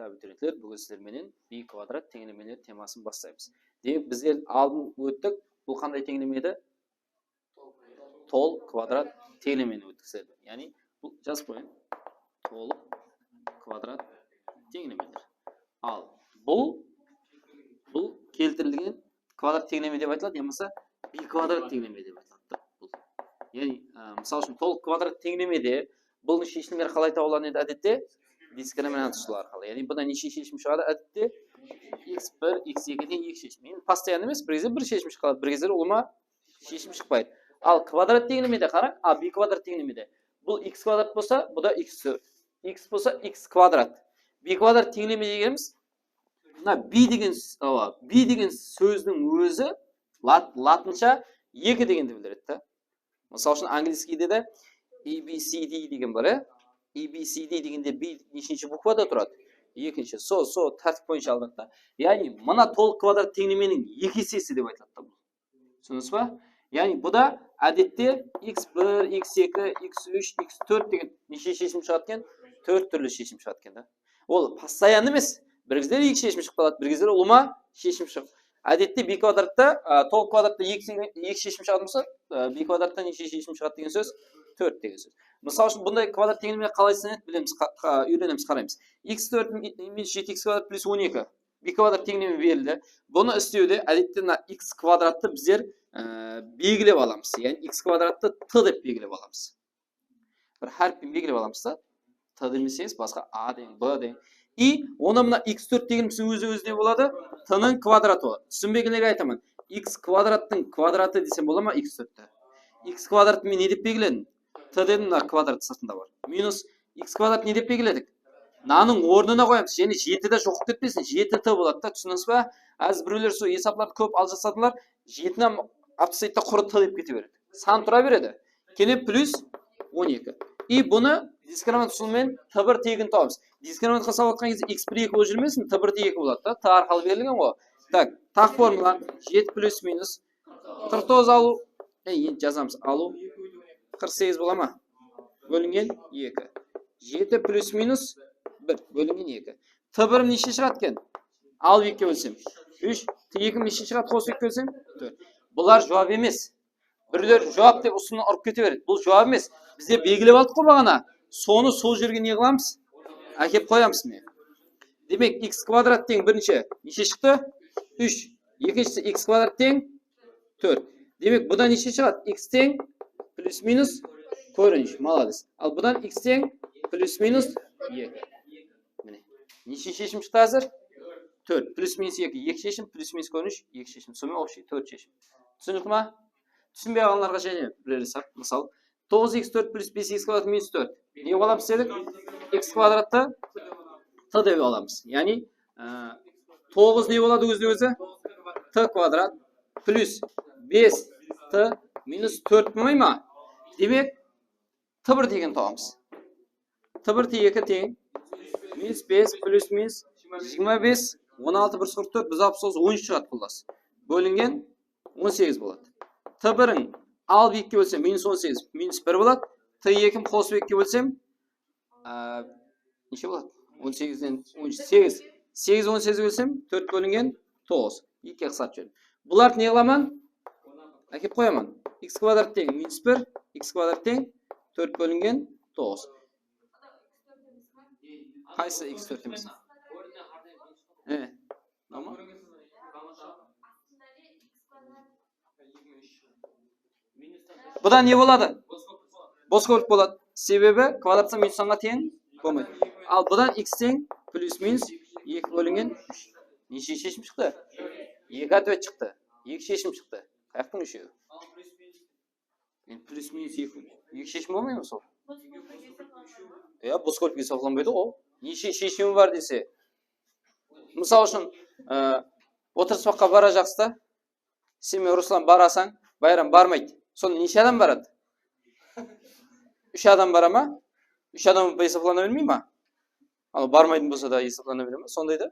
құрметті абитуриенттер, бүгін сіздерменен b квадрат теңдемелер темасын бастаймыз. Демек біздер алдын өттік. Бұл қандай теңдеме еді? Толық квадрат теңдемені өттік сіздер. Яғни бұл жазып қояйын. Толық квадрат теңдемелер. Ал бұл келтірілген квадрат теңдеме деп айтылады, немесе b квадрат теңдеме деп айтылады. Яғни, мысалы үшін толық квадрат теңдемеде бұның шешімдері қалай табылады еді әдетте? Дискриминант ұсулы арқылы. Яғни бұдан неше шешім шығады әдетте? x1, x2-ден екі шешім. Енді постоянно емес, бір кезде бір шешім шығады, бір кезде ұлма шешім шықпайды. Ал квадрат теңдемеде қарақ, b квадрат теңдемеде. Бұл x квадрат болса, бұда x4. X болса x квадрат. b квадрат теңдеме дегеніміз, мына b деген сөздің өзі латынша 2 дегенді білдіреді. Мысалы үшін английскийде де ABCD деген бар, ABCD дегенде B нешінші буквада тұрады? Екінші. So тәртіп бойынша алынады. Яғни, мына толық квадрат теңдеменің екі есесі деп айтылады. Түсіндіңіз ба? Яғни, бұда әдетте x1, x2, x3, x4 деген неше шешім шығады екен? 4 түрлі шешім шығады екен. Ол постоянно емес. Bir кезде екі шешім шығып қалады, бір кезде ұлма шешім шығып. Әдетте b квадратта, толық квадратта екі шешім шығады болса, b квадратта неше шешім шығады деген сөз? 4 деген сөз. Мысалы үшін бұндай квадрат теңдемелер қалай сынайды білеміз, үйренеміз, қараймыз. x4 минус 7x квадрат плюс 12 b квадрат теңдеме берілді. Бұны істеуде әдетте x квадратты біздер белгілеп аламыз. Яғни x квадратты t деп белгілеп аламыз. Бір харппен белгілеп аламыз та, t демесеңіз басқа a деген, b деген. И оны мына x4 дегеніміздің өзі-өзіне болады, t-ның квадраты болады. Түсінбегенлерге айтамын. x квадраттың квадраты десем бола ма x4-ті? X квадрат мен не деп белгіледім? T дедім, квадрат сыртында бар. Минус x квадрат не деп белгіледік? Наның орнына қоямыз. Және 7-де жоғып кетпесін. 7t болады да, түсініңіз ба? Әз біреулер сол есапларды көп ал жасадылар. 7-нен аптысайтта құры t деп кете береді. Сан тұра береді. Кене плюс 12. И бұны дискриминант ұсылымен t1 тегін табамыз. Дискриминантқа салып отқан кезде x1 2 болып жүрмесін, t1 2 болады да. T арқылы берілген ғой. Так, тақ формула 7 плюс минус 49 алу. Енді жазамыз. Алу 48 бола ма? Бөлінген 2. 7 плюс минус 1 бөлінген 2. T1 неше шығады кен? Алып 2 бөлсем 3. T2 неше шығады қосып 2 бөлсем 4. Бұлар жауап емес. Бірлер жауап деп ұсыны ұрып кете береді. Бұл жауап емес. Бізде белгілеп алдық қой бағана. Соны сол жерге не қыламыз? Әкеп қоямыз міне. Демек x квадрат тең бірінші неше шықты? 3. Екіншісі x квадрат тең 4. Демек бұдан неше шығады? X тең плюс минус көрініш. Маладыз. Ал бұдан x тең плюс минус 2. Неше шешім шықты әзір? 4. Плюс минус 2. 2 шешім, плюс минус көрініш 2 шешім. Сомен общий 4 шешім. Түсіндік ма? Түсінбей алғанларға және бірері сақ. Мысал, 9x4 плюс 5x квадрат минус 4. Не оламыз дедік? X квадратты t деп аламыз. Яғни 9 не болады өзі? T квадрат плюс 5t минус 4 болмай ма? Демек, t1 деген табамыз. t1 t2 тең минус 5 плюс минус 25, 16 144, біз алып соз 13 шығады қолдас. Бөлінген 18 болады. t1-ің алып 2 бөлсем минус 18, минус 1 болады. t2-ім қосып 2 бөлсем неше болады? 18-ден 18. 8 18 бөлсем 4 бөлінген 9. 2 қысат жүрім. Бұларды не қыламан? Әкеп қояман. X квадрат тең минус 1, x квадрат тең 4 бөлінген 9. Қайсы x4 емес? Бұдан не болады? Бос көпірт болады. Себебі квадратсан минус санға тең болмайды. Ал бұдан x тең плюс минус 2 бөлінген 3. Неше шешім шықты? 2 ответ шықты. 2 шешім шықты. Қаяқтың үшеуі? Плюс минус 2 шешім болмай ма сол? Бос көпіртке сақланбайды ғой. Неше шешімі бар десе. Мысал үшін, отырыспаққа бара жақсыда, сен мен Руслан барасаң, Байрам бармайды. Соны неше адам барады? 3 адам бара ма? 3 адам есеплана бермей ма? Ал бармайтын болса да есеплана бере ма? Сондай да.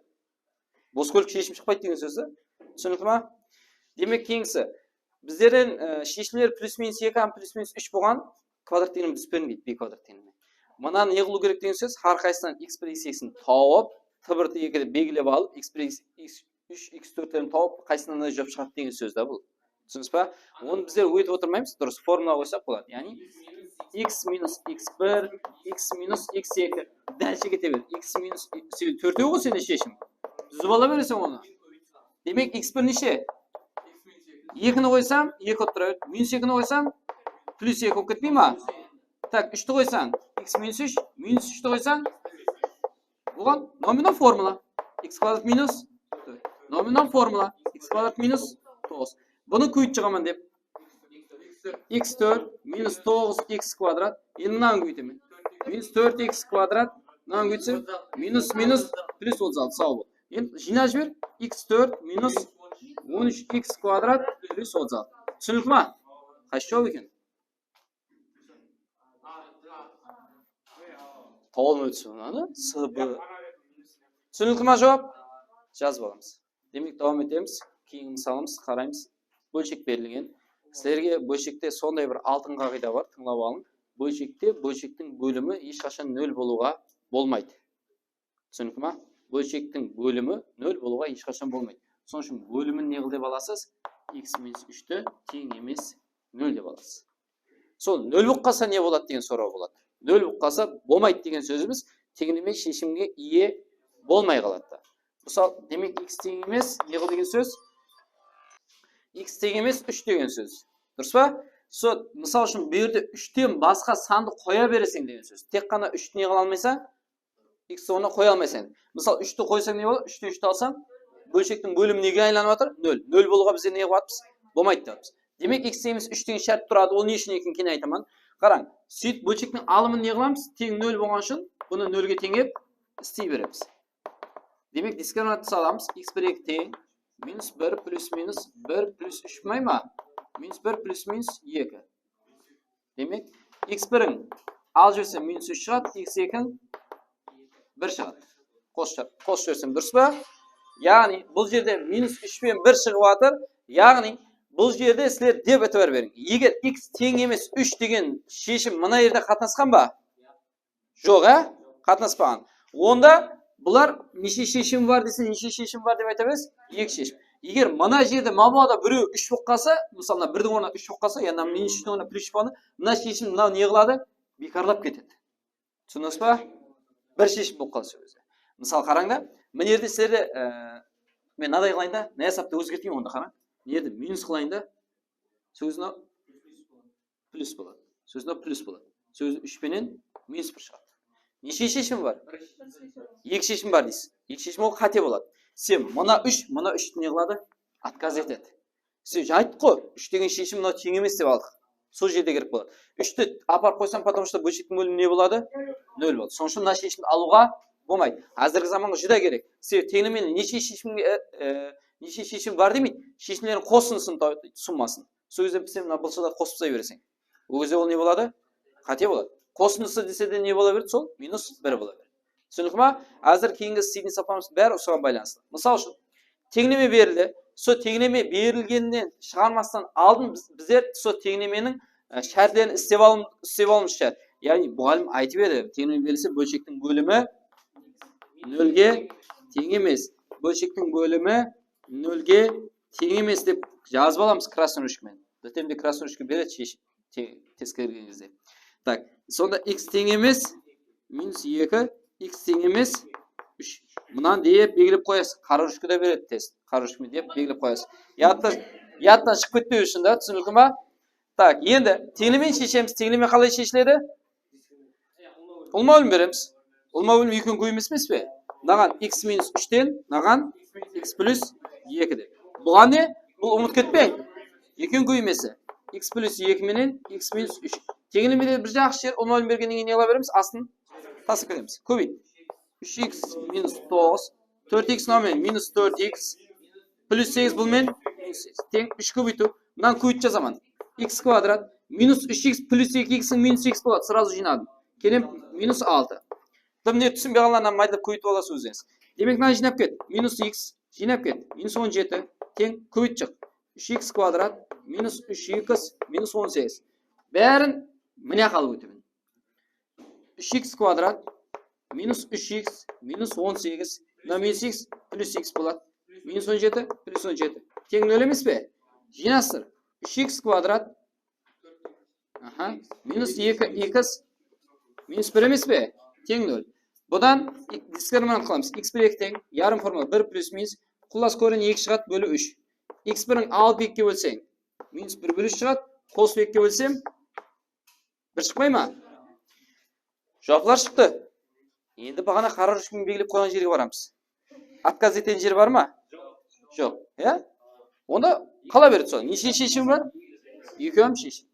Бос көлік шешім шықпайды деген сөзді. Түсінікті ма? Демек кеңісі, біздерден шешімлер плюс минус 2, плюс минус 3 болған квадрат теңдемені біз бермейді, b квадрат теңдемені. Мынаны не қылу керек деген сөз, әрқайсынан x1 x2-ін тауып, t1 t2'de belgilep alıp x1 x3 x4'lerini taup qaysinden ajrap çıkart деген söz da bu. Түсіндіңіз ба? Оны біздер өйтіп отырмаймыз, дұрыс формула қойсақ болады. Яғни x минус x1 x минус x2 дальше кете бер. x минус төртеу ғой сенде шешім. Түзіп ала бересің оны. Демек x1 неше? 2-ні қойсам 2 отырады. Минус 2-ні қойсам плюс 2 болып кетпей ма? Так, 3-ті қойсаң x минус 3, минус 3-ті қойсаң бұған номинал формула. X квадрат минус номинал формула. X квадрат минус 9. Bunu kuyut çıkamam deyip. x4 minus 9x kvadrat. Енді мынаны көйтемін. Minus 4x kvadrat. Мынаны көйтсем minus minus плюс 36 сау бол. Енді жинап жібер. x4 minus 13x kvadrat плюс 36. Түсінікті ма? Қайсы жауап екен? Толмай түсін, ана? СБ. Түсінікті ма жауап? Жазып аламыз. Демек давам етеміз. Кейін мысалымыз қараймыз. Бөлшек берілген. Сіздерге бөлшекте сондай бір алтын қағида бар, тыңлап алың. Бөлшекте бөлшектің бөлімі ешқашан 0 болуға болмайды. Түсінікті ма? Бөлшектің бөлімі 0 болуға ешқашан болмайды. Соның үшін бөлімін не қыл деп аласыз? X минус 3-ті тең емес 0 деп аласыз. Сол 0 болып қалса не болады деген сұрау болады. 0 болып қалса болмайды деген сөзіміз теңдеме шешімге ие болмай қалады. Мысалы, демек x тең емес не қыл деген сөз? X тең емес 3 деген сөз. Дұрыс па? Сол, мысал үшін бұл жерде 3-тен басқа санды қоя бересің деген сөз. Тек қана 3-ті не қыла алмайсаң, x оны қоя алмайсың. Мысал 3-ті қойсаң не болады? 3-тен 3-ті алсаң, бөлшектің бөлімі неге айланып жатыр? 0. 0 болуға бізде не қылатпыз? Болмайды деп. Демек x тең емес 3 деген шарт тұрады. Ол не үшін екенін кейін айтамын. Қараң, сөйтіп бөлшектің алымын не қыламыз? Тең 0 болған үшін бұны 0-ге теңеп істей береміз. Демек дискриминантты саламыз. x1 тең минус 1 плюс минус 1 плюс 3 болмай ма? Минус 1 плюс минус 2. Демек, x1-ің ал жүрсем минус 3 шығады, x2-ің 1 шығады. Қос жүрсем дұрыс па? Яғни, бұл жерде минус 3 пен 1 шығып жатыр. Яғни, бұл жерде сілер деп өтіп берің. Егер x тең емес 3 деген шешім мына жерде қатынасқан ба? Жоқ, қатынаспаған. Онда бұлар неше шешім бар десе, неше шешім бар деп айтабыз? 2 шешім. Егер мына жерде мабуада біреу 3 болып қалса, мысалы 1-дің орнына 3 болып қалса, яғни минус 3-дің орнына плюс 3 болғанда, мына шешім мынау не қылады? Бекарлап кетеді. Түсіндіңіз ба? Бір шешім болып қалса өзі. Мысалы қараңда, мына жерде сіздерде мен мынадай қылайын да, мына есапты өзгертейін онда қараң. Мына жерде минус қылайын да, сөзіне плюс болады. Сөзіне плюс болады. Сөзі 3 пенен минус 1 шығады. Неше шешім бар? 2 шешім бар дейсіз. 2 шешім ол қате болады. Сен мұна 3 не қылады? Отказ етеді. Сен айттық қой, 3 деген шешім мынау тең емес деп алдық. Сол жерде керек болады. 3-ті апарып қойсам, потому что бөлшектің бөлімі не болады? 0 болады. Соның үшін мына шешімді алуға болмайды. Қазіргі заманға жүдә керек. Сен теңдемені неше шешім бар демейді, шешімдерін қосынсын суммасын. Сол кезде сен мына бұлшықтарды қосып тастай бересің. Ол кезде ол не болады? Қате болады. Қосындысы десе де не бола береді? Сол минус 1 бола береді. Түсіндік ма? Әзір кейінгі істейтін сапамыз бәрі осыған байланысты. Мысал үшін, теңдеме берілді. Сол теңдеме берілгеннен шығармастан алдын біздер сол теңдеменің шартлерін істеп алуымыз шарт. Яғни мұғалім айтып еді, теңдеме берілсе бөлшектің бөлімі 0-ге тең емес. Бөлшектің бөлімі 0-ге тең емес деп жазып аламыз красный ручкамен. Ертеңде красный ручка береді тестке кірген кезде. Так, сонда x тең емес минус 2, x тең емес 3. Мұнан деп белгілеп қоясыз. Қара ручкада береді тест. Қара ручкамен деп белгілеп қоясыз. Яттан шығып кетпеу үшін да, түсінікті ма? Так, енді теңдемені шешеміз. Теңдеме қалай шешіледі? Ұлма бөлім береміз. Ұлма бөлім 2-ні көймес пе? Мынаған x минус 3-тен, мынаған x плюс 2-ден. Бұған не? Бұл ұмыт кетпең. 2-ні көймесі. x плюс 2 менен x минус 3. Теңдемеде бір жақсы жер, ұлма бөлім бергеннен не қыла береміз? Астын тасып кетеміз. Көбейт. 3x минус 9, 4x номен минус 4x, плюс 8 бұл мен минус 8. Тең 3 көбейту. Мұнан көйт жазаман. X квадрат минус 3x плюс 2x минус x болады. Сразу жинадым. Келем минус 6. Міне түсінбей қалғаннан майдап көйтіп аласыз өзіңіз. Демек мына жинап кет. Минус x жинап кет. Минус 17 тең көйт шық. 3x квадрат минус 3x минус 18. Бәрін міне қалып өтемін. 3x квадрат минус 3x минус 18 мына минус x плюс x болады. Минус 17 плюс 17. Тең 0 емес пе? Жинастыр. 3x квадрат. Аха. Минус 2x минус 1 емес пе? Тең 0. Бұдан дискриминант қыламыз. X бір 2 тең. Ярым формула 1 плюс минус. Құлас көрін 2 шығады бөлі 3. X бірін алып 2-ке бөлсең. Минус 1 бөлі 3 шығады. Қосып 2-ке бөлсем. 1 шықпай ма? Жауаплар шықты. Енді бағана қара ручкамен белгілеп қойған жерге барамыз. Отказ ететін жер бар ма? Жоқ. Онда қала береді сол. Неше шешім бар? Екеуім шешім.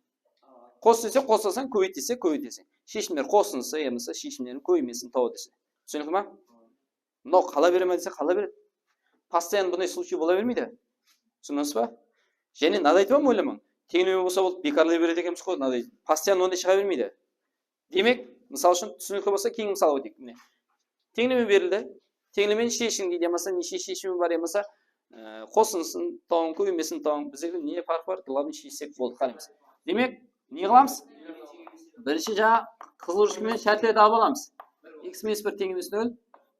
Қос десе қосылсаң, көбейт десе көбейтесің. Шешімдер қосылса, емесі шешімдерін көбеймесін тау десе. Түсінікті ма? Мынау қала бере ме десе қала береді. Постоянно бұндай случай бола бермейді. Түсінесіз ба? Және мынады айтып ма ойламаң? Теңдеме болса болды, бекарлай береді екенбіз ғой, мынады. Постоянно ондай шыға бермейді. Демек, мысал үшін түсінікті болса, кең мысал өтейік. Міне. Теңдеме берілді. Теңдемен шешін дейді, емаса неше шешімі бар, емаса қосынсын, тауын, көбеймесін тауын. Біздегі не фарқ бар? Главный шешсек болды, қараймыз. Демек, не қыламыз? Бірінші жаңа қызыл ручкамен шәртлерді алып аламыз. X минус 1 тең емес 0,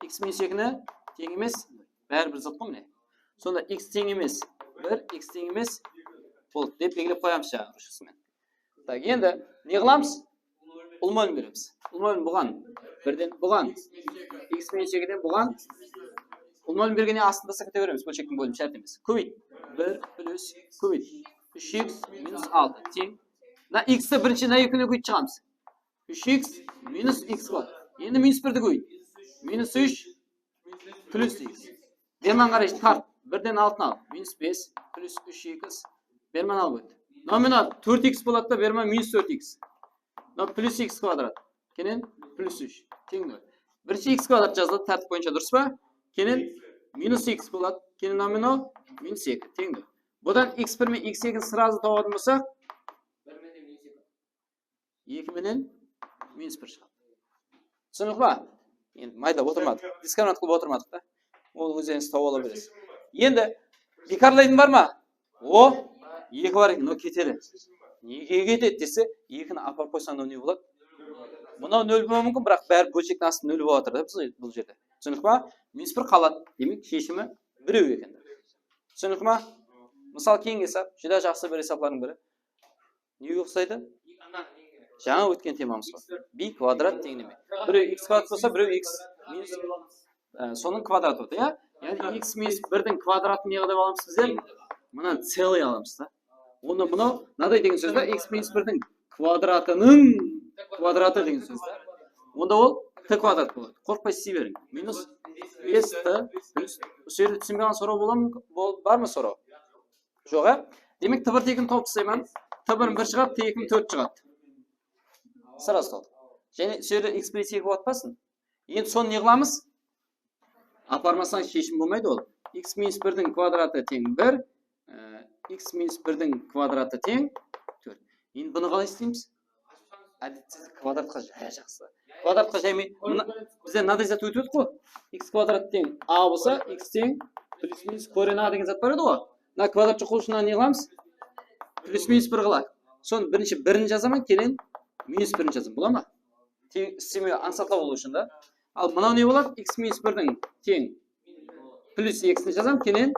x минус 2-ні тең емес, бәрі бір зат қой міне. Сонда x тең емес 1, x тең емес болды деп белгілеп қоямыз жаңа ручкасымен. Так, енді не қыламыз? Ұлмалын береміз. Ұлмалын бұған, бірден бұған, x минус 2-ден бұған. Ұлмалын бергенде астында сақыта береміз, бөлшектің бөлім шәрт емес. Көбейт. 1 плюс көбейт. 3x минус 6 тең. На x-ті бірінші на 2-ні көйт шығамыз. 3x минус x болады. Енді минус 1-ді көйт. Минус 3 плюс x. Берман қарай тарт. Бірден алтын ал. Минус 5 плюс 3x. Берман алып өтті. Мына 4x болады да берман минус 4x. Плюс x квадрат. Кенен плюс 3. Тең 0. Бірінші x квадрат жазылды тәртіп бойынша дұрыс па? Кенен минус x болады. Кенен номинал минус 2. Тең 0. Бұдан x1 мен x2-ні сразу табатын болсақ, 2 менен минус 1 шығады. Түсінік ба? Енді майда отырмадық. Дискриминант қылып отырмадық та. Ол өзіңіз тауып ала бересіз. Енді бекарлайтын бар ма? О, 2 бар екен, о кетеді. Неге кетеді десе, 2-ні апарып қойсаң не болады? Мынау 0 болуы мүмкін, бірақ бәрі бөлшектің астында 0 болып жатыр да бұл жерде. Түсінік па? Минус 1 қалады. Демек, шешімі біреу екен. Түсінік па? Мысал кейін есап, жүдә жақсы бір есаплардың бірі. Неге ұқсайды? Жаңа өткен темамыз бар. B квадрат теңдеме. Біреу x квадрат болса, біреу x минус соның квадраты өті, я? Яғни x минус 1-дің квадратын неғып аламыз біздер? Мұнан целый аламыз да. Оны мұнау, надай деген сөз да, x минус 1-дің квадратының квадраты деген сөз да. Онда ол t квадрат болады. Қорқпай сей берің. Минус 5t плюс. Сөйді түсінбеген сұрау бар ма сұрау? Жоқ, демек t1 тегін тауып тастаймын. t1 1 шығады, t2 4 шығады. Сразу қалды. Және сөйді x плюс 2 болатпасын. Енді соны не қыламыз? Апармасаң шешім болмайды ол. X минус 1-дің квадраты тең 1, x минус 1-дің квадраты тең 4. Енді бұны қалай істейміз? Әдетсіз квадратқа жай жақсы. Квадратқа жаймен, бізде мынадай зат өтеді ғой. X квадрат тең a болса, x тең плюс минус корень a деген зат бар еді ғой. Мына квадратшы қосуынан не қыламыз? Плюс минус 1 қылайық. Соны бірінші 1-ін жазамын, кейін минус 1-ін жазамын. Бола ма? Істеме аңсатла болу үшін да. Ал мынау не болады? X минус 1-дің тең плюс x-ні жазамын, кейін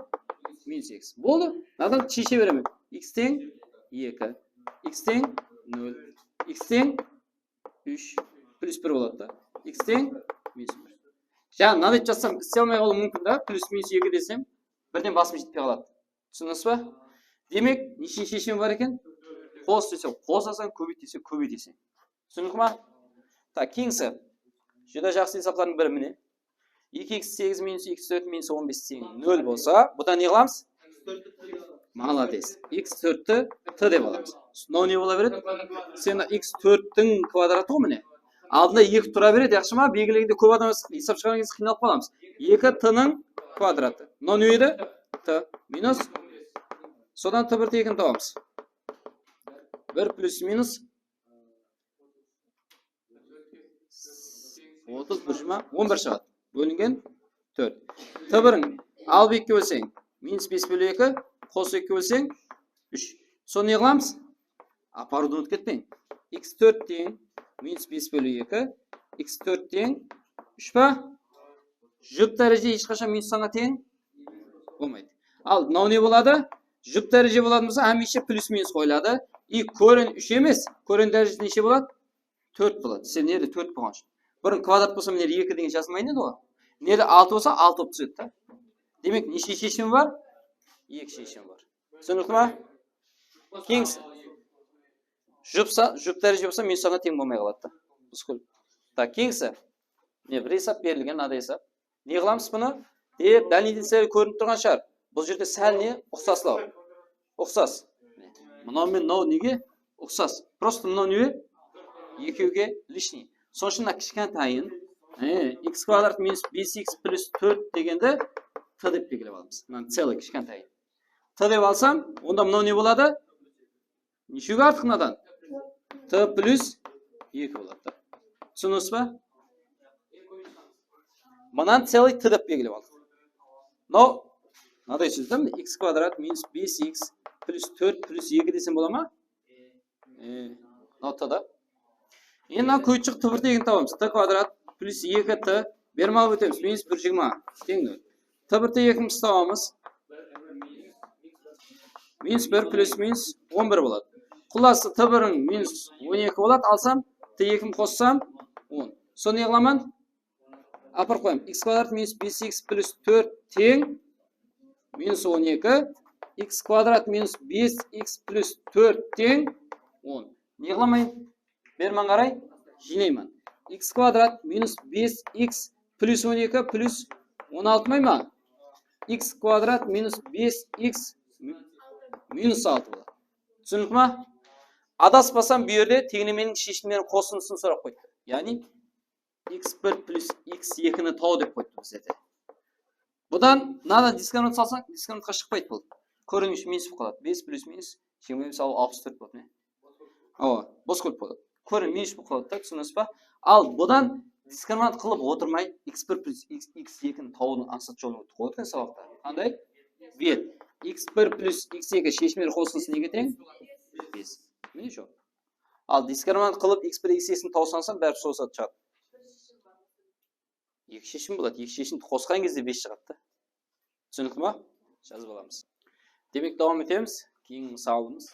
минус x. Болды. Надан шеше беремін. X тең 2, x тең 0, x тең 3 плюс 1 болады да. X тең минус 1. Жаңа мынандай жазсам, істей алмай қалуы мүмкін да. Плюс минус 2 десем, бірден басым жетпей қалады. Түсінесіз ба? Демек, неше шешім бар екен? Қос десе, қосасаң, көбейт десе, көбейтесің. Түсінік ма? Так, кеңсі. Жүдә жақсы есаплардың бірі міне. 2x 8 минус x4 минус 15 тең 0 болса, бұдан не қыламыз? Молодец. x4-ті t деп аламыз. Мынау не бола береді? Сен x4-тің квадраты ғой міне. Алдында 2 тұра береді, яқшы ма? Белгілегенде көп адам есап шығарған кезде қиналып қаламыз. 2t-ның квадраты. Мынау не еді? T минус. Содан t1 тегін табамыз. 1 плюс минус 30 бұршыма 11 шығады. Бөлінген 4. T1-ің алып 2 бөлсең, минус 5 бөлі 2, қос 2 бөлсең 3. Соны не қыламыз? Апаруды ұмытып кетпең. x4 тең минус 5 бөлі 2, x4 тең 3 па? Жұп дәреже ешқашан минус санға тең болмайды. Ал мынау не болады? Жұп дәреже болатын болса, hamisha плюс минус қойылады. И көрін 3 емес, көрін дәрежесі неше болады? 4 болады. Сен неде 4 болған үшін. Бұрын квадрат болса, міне 2 деген жазылмайды еді ғой. Неде 6 болса, 6 болып түседі да. Демек, неше шешімі бар? 2 шешімі бар. Түсінікті ма? Кеңсі. Жұп дәреже болса, минус санға тең болмай қалады да. Так, кеңсі. Не, бір есап берілген, мынадай есап. Не қыламыз бұны? Деп, дәлелден сәл көрініп тұрған шығар. Бұл жерде сәл не? Ұқсаслау. Ұқсас. Мынау мен мынау неге? Ұқсас. Просто мынау не? Екеуге лишний. Соның үшін кішкентайын x квадрат минус 5x плюс 4 дегенді t деп белгілеп аламыз. Мынаны целый кішкентайын. T деп алсам, онда мынау не болады? Нешеуге артық мынадан? T плюс 2 болады. Түсінесіз ба? Мынаны целый t деп белгілеп алдық. Мынау мынадай сөз да, x квадрат минус 5x плюс 4 плюс 2 десем бола ма? Мынау t да. Енді мына көйтшік t бір тегін табамыз. T квадрат плюс 2t беріп алып өтеміз. Минус 120 тең 0. T бір тегін табамыз. Минус 1 плюс минус 11 болады. Құласы t бірің минус 12 болады. Алсам, t 2 қоссам 10. Соны не қыламын? Апарып қоямын. X квадрат минус 5x плюс 4 тең минус 12. X квадрат минус 5x плюс 4 тең 10. Не қыламайын? Берман қарай, жинаймын. X квадрат минус 5x плюс 12 плюс 16 май ма? X квадрат минус 5x минус 6 болады. Түсінік ма? Адаспасам бұл жерде теңдеменің шешімдерін қосындысын сұрап қойды. Яғни x1 плюс x2-ні тау деп қойды біздерде. Бұдан мынаны дискриминант салсаң, дискриминантқа шықпайды бұл. Көрініш минус болып қалады. 5 плюс минус 64 болады. Бос көліп болады. Көрін минус болып қалады, түсінесіз ба? Ал бұдан дискриминант қылып отырмай, x1 плюс x2-ні тауының ансат жолын өтіп қойды сабақта. Қандай? Бет. x1 плюс x2 шешімдері қосындысы неге тең? 5. Міне жоқ. Ал дискриминант қылып x1 x2-ні таусансам, бәрі соғысады шығады. Екі шешім болады. Екі шешімді қосқан кезде 5 шығады. Түсінікті ма? Жазып аламыз. Демек давам етеміз. Кейін мысалымыз.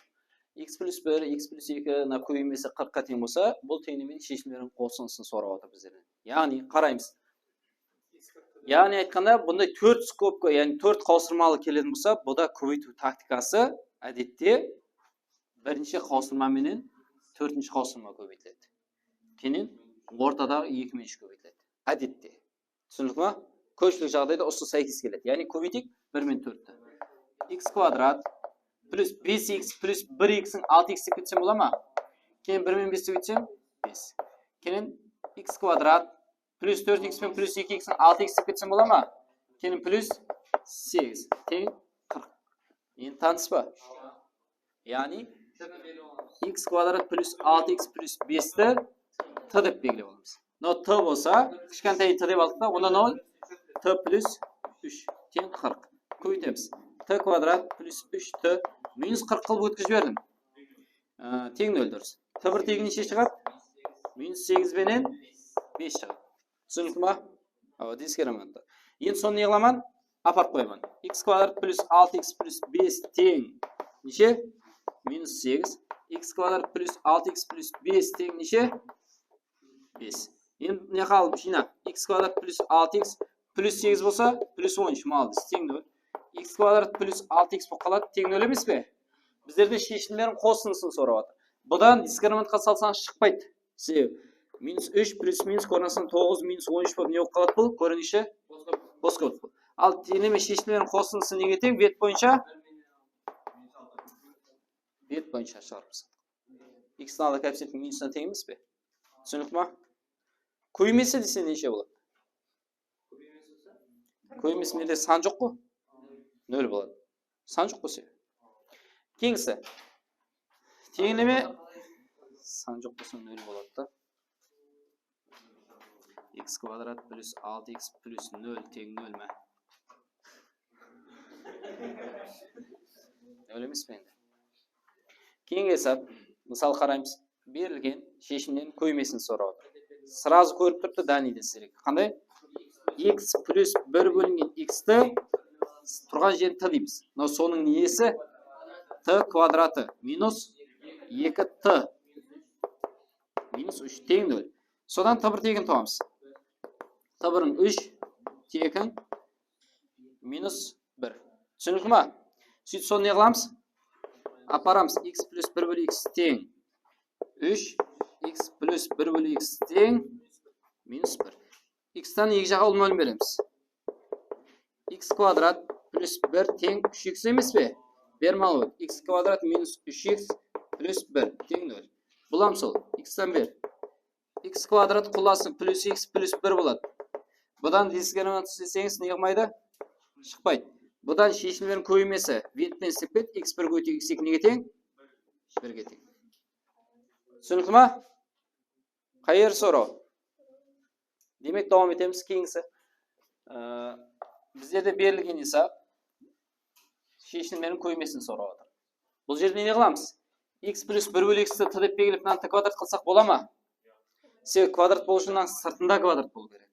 X плюс 1, X плюс 2 на көбеймесі 40-қа тең болса, бұл теңдеменің шешімдерін қосындысын сұрап отыр біздерден. Яғни қараймыз. Яғни айтқанда, бұндай 4 скобка, яғни 4 қауысырмалы келетін болса, бұда көбейту тактикасы әдетте бірінші қауысырмаменен 4-ші қауысырма көбейтіледі. Кейін ортадағы 2-мен көбейтіледі. Әдетте. Түсіндік ма? Көпшілік жағдайда осы сәйкес келеді. Яғни көбейтейік 1 мен 4-ті. X квадрат плюс 5x плюс 1x-ің 6x деп кетсем бола ма? Кейін 1 мен 5 деп кетсем 5. Кейін x квадрат плюс 4x пен плюс 2x-ің 6x деп кетсем бола ма? Кейін плюс 8 тең 40. Енді таныс ба? Яғни x квадрат плюс 6x плюс 5-ті t деп белгілеп аламыз. Но t болса, кішкентай t деп алдық та, онда 0 t плюс 3 тең 40. Көбейтеміз. T квадрат плюс 3t минус 40 қылып өткізіп жібердім. Тең 0 дұрыс. T бір тегі неше шығады? Минус 8 бенен 5 шығады. Түсінікті ма? Дискриминантта. Енді соны не қыламын? Апарып қоймын. X квадрат плюс 6x плюс 5 тең неше? Минус 8. X квадрат плюс 6x плюс 5 тең неше? 5. Енді не қалып жина? X квадрат плюс 6x плюс 8 болса, плюс 13 малды. Тең 0. X квадрат плюс 6x болып қалады, тең 0 емес пе? Біздерде шешімдерін қосындысын сұрап отыр. Бұдан дискриминантқа салсаңыз шықпайды. Себебі минус 3 плюс минус көрінісін 9 минус 13 болып не болып қалады бұл? Көрініші бос көп бұл. Ал теңдеме шешімдерін қосындысы неге тең? Бет бойынша шығарып. X-ның алды коэффициенттің минусына тең емес пе? Түсінікті ма? Көймесі десе неше болады? Көймесі неде сан жоқ қой? 0 болады. Сан жоқ болса. Кеңісі. Теңдеме сан жоқ болса 0 болады да. X квадрат плюс 6x плюс 0 тең 0 ма? 0 емес пе енді? Кейін есап, мысал қараймыз. Берілген шешімнен көймесін сұрап отыр. Сразу көріп тұрды дәлелдесек. Қандай? x плюс 1 бөлінген x-ті тұрған жерін t дейміз. Мынау соның несі? T квадраты минус 2t минус 3 тең 0. Содан t1 тегін табамыз. T1-ің 3 тегін минус 1. Түсінікті ма? Сөйтіп соны не қыламыз? Апарамыз x плюс 1 бөлі x тең 3, x плюс 1 бөлі x тең минус 1. X-тан екі жаға ұлмөлін береміз. X квадрат плюс 1 тең 3x емес бе? Бермалы бол. X квадрат минус 3x плюс 1 тең 0. Бұлам сол. X-тан бер. X квадрат құласын плюс x плюс 1 болады. Бұдан дискриминант істесеңіз не қылмайды? Шықпайды. Бұдан шешімдердің көймесі ветпен істеп кет. X1 көйтек x2 неге тең? 1-ге тең. Түсінікті ма? Қайыр сұрау? Демек давам етеміз кейінгісі. Біздерде берілген есап шешімдердің көймесін сұрап отыр. Бұл жерде не қыламыз? X плюс 1 бөлі x-ті t деп белгілеп мынаны t квадрат қылсақ бола ма? Себебі квадрат болу үшін сыртында квадрат болу керек.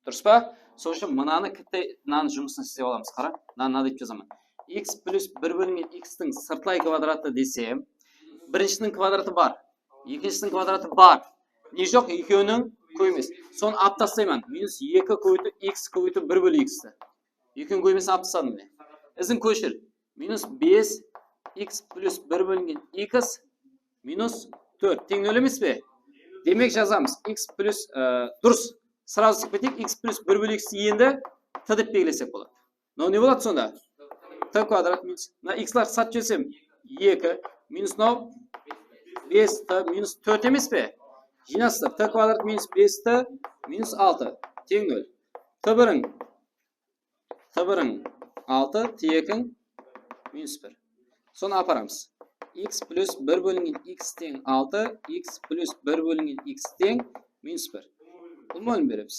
Дұрыс па? Сол үшін мынаны мынаның жұмысын істеп аламыз. Қара, мына деп жазамын. X плюс 1 бөлінген x-тің сыртылай квадраты десем, біріншінің квадраты бар, екіншінің квадраты бар. Не жоқ? Екеуінің көймесі. Соны алып тастаймын. Минус 2 көйті x көйті 1 бөлі x-ті. Екеуінің көймесін алып тастадым мен. Ізін көшір. Минус 5 x плюс 1 бөлінген x минус 4. Тең 0 емес пе? Демек жазамыз. X плюс дұрыс. Сразу сықып кетейік. X плюс 1 бөлі x енді t деп белгілесек болады. Но не болады сонда? t квадрат минус. Мына x-лар сат жесем 2 минус 5t минус 4 емес пе? Жинастыр. t квадрат минус 5t минус 6 тең 0. t1-ің 6, t2-ің минус 1. Соны апарамыз. X плюс 1 бөлінген x тең 6, x плюс 1 бөлінген x тең минус 1. Бұл мөлін береміз.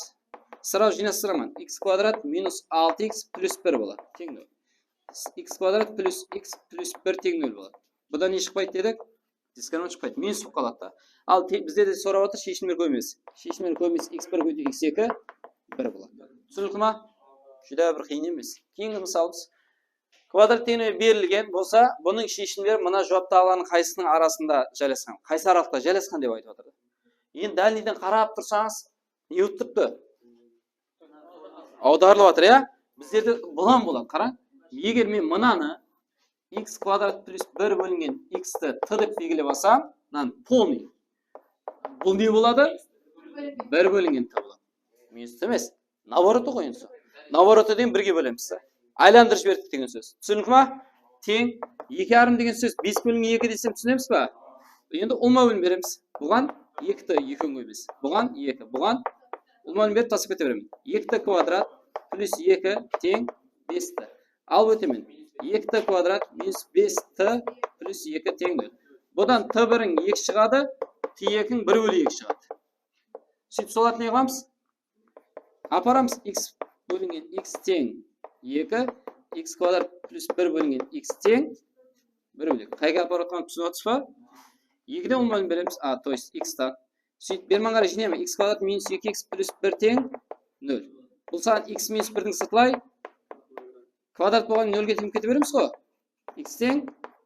Сразу жинастырамын. X квадрат минус 6x плюс 1 болады. Тең 0. X квадрат плюс x плюс 1 тең 0 болады. Бұдан не шықпайды дедік? Дискриминант шықпайды. Минус болып қалады. Ал бізде де сұрап отыр шешімдер көймесі. Шешімдер көймесі x1 көйте x2 1 болады. Түсінікті ма? Жүдә бір қиын емес. Кейінгі мысалымыз. Квадрат теңдеме берілген болса, бұның шешімдері мына жауаптағылардың қайсының арасында жайласқан. Қайсы аралықта жайласқан деп айтып отырды. Енді дәлелден қарап тұрсаңыз, не өтіп тұрды? Аударылып отыр, иә? Біздерде бұлан болады, қараң. Егер мен мынаны x квадрат плюс 1 бөлінген x-ті t деп белгілеп алсам, мынаны полный. Бұл не болады? 1 бөлінген t болады. Минус емес. Навороты ғой енді. Навороты деген бірге бөлеміз. Айландырып жібердік деген сөз. Түсінікті ма? Тең 2,5 деген сөз 5 бөлінген 2 десем түсінеміз ба? Енді ұлма бөлім береміз. Бұған 2t 2 көймес. Бұған 2. Бұған ұлма бөлім беріп тасып кете беремін. 2t квадрат плюс 2 тең 5t. Ал өтемен. 2t квадрат минус 5t плюс 2 тең 0. Бұдан t1-ің 2 шығады, t2-ің 1 бөлі 2 шығады. Сөйтіп соларды не қыламыз? Апарамыз x бөлінген x тең 2, x квадрат плюс 1 бөлінген x тең 1 бөлі 2. Қайға апарып отқан түсініп отырсыз ба? 2-ден ұлмалын береміз. То есть x-тан. Сөйтіп берман қарай жинеме. X квадрат минус 2x плюс 1 тең 0. Бұл саған x минус 1-дің сыртылай квадрат болған 0-ге теңіп кете береміз ғой. X тең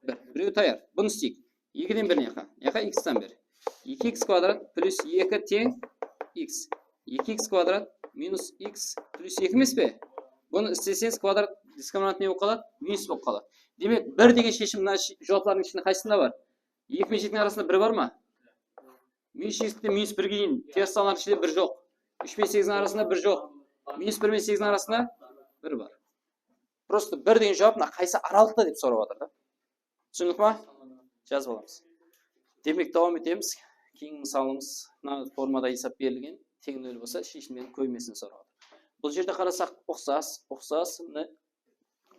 1. Біреу таяр. Бұны істейік. 2-ден 1 неқа. Неқа x-тан бер. 2x квадрат плюс 2 тең x. 2x квадрат минус x плюс 2 емес пе? Бұны істесеңіз квадрат дискриминант не болып қалады? Минус болып қалады. Демек, 1 деген шешім мына жауаптардың ішінде қайсында бар? 2 мен 7-ің арасында 1 бар ма? Минус 6-те минус 1-ге дейін теріс саналар ішінде 1 жоқ. 3 мен 8-ің арасында 1 жоқ. Минус 1 мен 8-ің арасында 1 бар. Просто 1 деген жауап мына қайсы аралықта деп сұрап отыр да. Түсіндік ма? Жазып аламыз. Демек, давам етеміз. Кейін мысалымыз мына формада есап берілген тең 0 болса, шешімнің көймесін сұрап отыр. Бұл жерде қарасақ ұқсас,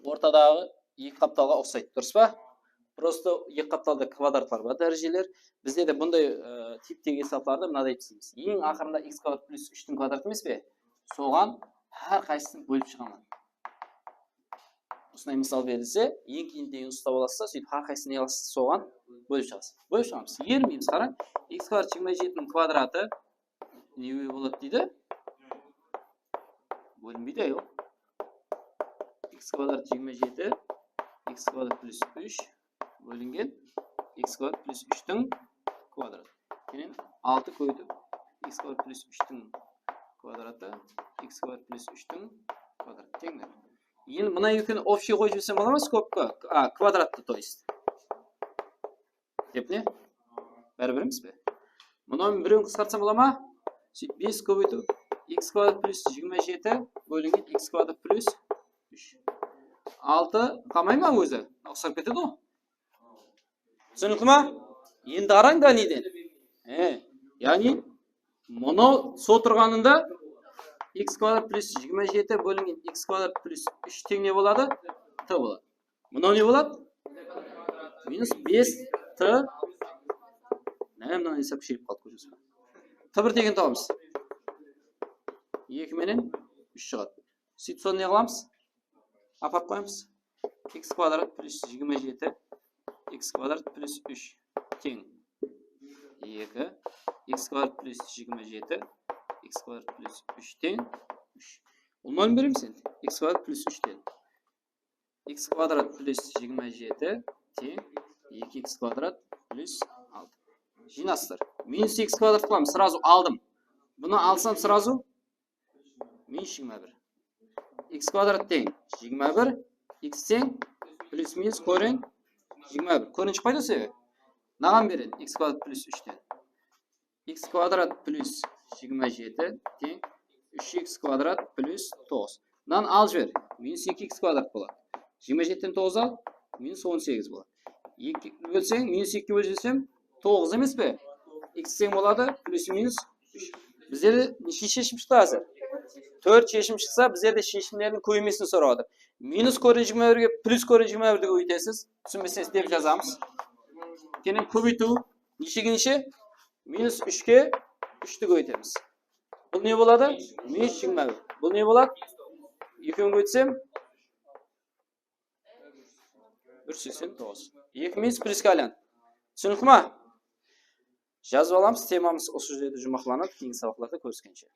ортадағы екі қапталға ұқсайды, дұрыс па? Просто екі қапталда квадраттар бар дәрежелер. Бізде де бұндай типтегі есаптарды мынадай түсінеміз. Ең ақырында x квадрат плюс 3-тің квадраты емес пе? Соған әр қайсысын бөліп шығамын. Осындай мысал берілсе, ең кейіндегі ұстап аласыз, сөйтіп әр қайсысын не аласыз, соған бөліп шығасыз. Бөліп шығамыз. Ермейміз, қараң. X квадрат 27-нің квадраты не болады дейді? Bölünbeydi yok. X kvadrat 27 x kvadrat plus 3 bölüngen x kvadrat plus 3'tün kvadrat. Keyin 6 koyduk. X kvadrat plus 3'tün kvadratı x kvadrat plus 3'tün kvadratı tengdir. Endi buna yükünü общий qo'yib jibsam bo'ladimi skobga? Kvadratda to есть. Dep ne? Bari-birimiz be. Buni birini qisqartsam bo'ladimi? 5 ko'paytib x kvadrat plus 27 bölüngen x kvadrat plus 3. 6 qolmaymi o'zi? Oqsab ketadi-ku. Tushunibmi? Endi qarang ganiden. Ya'ni mono so'tirganida x kvadrat plus 27 bölüngen x kvadrat plus 3 teng ne bo'ladi? T bo'ladi. Buni ne bo'ladi? Minus 5 t. Nima hisob qilib qoldi ko'rasiz. T1 degan topamiz. 2 bilan 3 chiqadi. Sitson ne qilamiz? Apart qo'yamiz. X kvadrat plus 27 x kvadrat plus 3 teng 2 x kvadrat plus 27 x kvadrat plus 3 teng 3. Bundan birim sen. X kvadrat plus 3 teng. X kvadrat plus 27 teng 2x kvadrat plus 6. Жинастыр. Минус x kvadrat қыламыз. Сразу алдым. Bunu alsam сразу минус 21. X kvadrat teng 21. X teng plus minus ko'ring 21. Ko'rinchi qo'ydisi. Naqam beradi? X kvadrat plus 3 teng. X kvadrat plus 27 teng 3x kvadrat plus 9. Nan alj ver. Minus 2x kvadrat bo'ladi. 27'den 9 al. Minus 18 bo'ladi. 2 bölseng minus 2 bölsem 9 emas be? X teng bo'ladi plus minus 3. Bizlarda necha sheshim chiqdi hozir? 4 sheshim chiqsa bizlarda sheshimlarning ko'ymesini so'radi. Minus ko'rinchi 21 ga plus ko'rinchi 21 ga o'ytasiz. Tushunmasangiz deb yozamiz. Keyin ko'paytuv nechiga necha? Minus 3 ga 3 ga o'ytamiz. Bu ne bo'ladi? Minus 21. Bu ne bo'ladi? 2 ga o'tsam 189. 2 minus plus kalan. Tushundingmi? Yozib olamiz. Temamiz o'sha yerda jumaqlanib, keyingi savollarda ko'rishguncha.